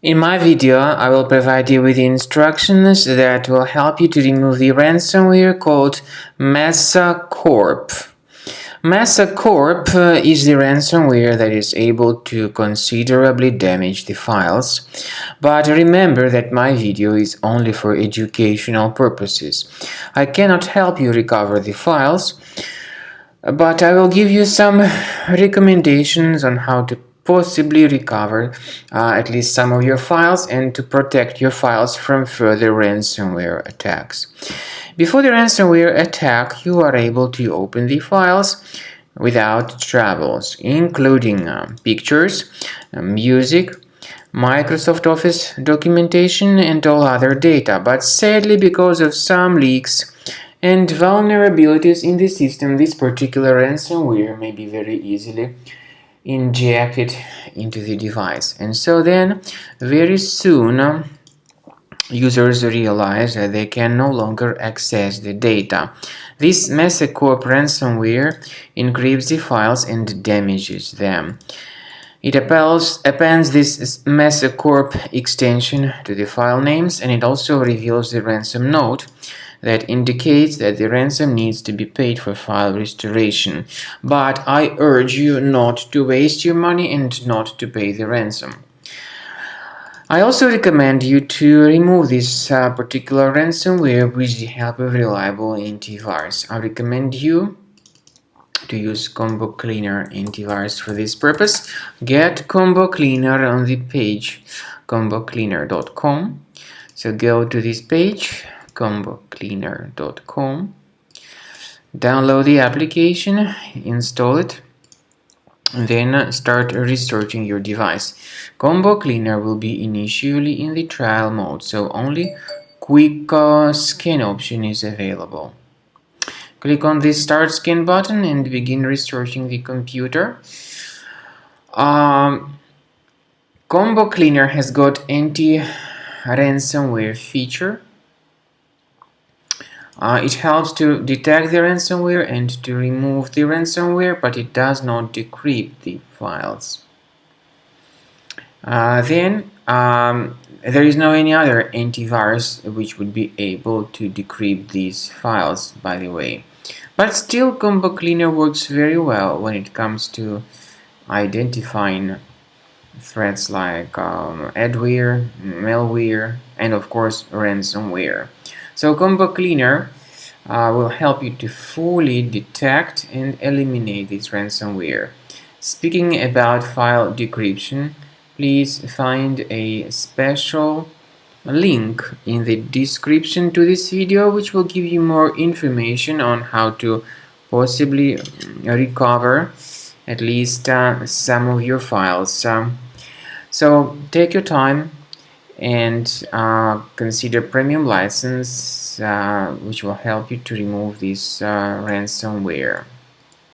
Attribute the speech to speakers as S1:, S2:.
S1: In my video, I will provide you with instructions that will help you to remove the ransomware called MesaCorp. MesaCorp is the ransomware that is able to considerably damage the files, but remember that my video is only for educational purposes. I cannot help you recover the files, but I will give you some recommendations on how to possibly recover at least some of your files and to protect your files from further ransomware attacks. Before the ransomware attack, you are able to open the files without troubles, including pictures, music, Microsoft Office documentation, and all other data. But sadly, because of some leaks and vulnerabilities in the system, this particular ransomware may be very easily injected into the device. And so then, very soon, users realize that they can no longer access the data. This MesaCorp ransomware encrypts the files and damages them. It appends this MesaCorp extension to the file names, and it also reveals the ransom note that indicates that the ransom needs to be paid for file restoration. But I urge you not to waste your money and not to pay the ransom. I also recommend you to remove this particular ransomware with the help of reliable antivirus. I recommend you to use Combo Cleaner Antivirus for this purpose. Get Combo Cleaner on the page combocleaner.com. So go to this page, combocleaner.com, download the application, install it, and then start researching your device. Combo Cleaner will be initially in the trial mode, so only quick scan option is available. Click on the Start Scan button and begin researching the computer. Combo Cleaner has got anti-ransomware feature. It helps to detect the ransomware and to remove the ransomware, but it does not decrypt the files. Then there is no any other antivirus which would be able to decrypt these files, by the way. But still, Combo Cleaner works very well when it comes to identifying threats like adware, malware, and of course ransomware. So Combo Cleaner will help you to fully detect and eliminate this ransomware. Speaking about file decryption, please find a special link in the description to this video which will give you more information on how to possibly recover at least some of your files. So take your time and consider premium license which will help you to remove this ransomware.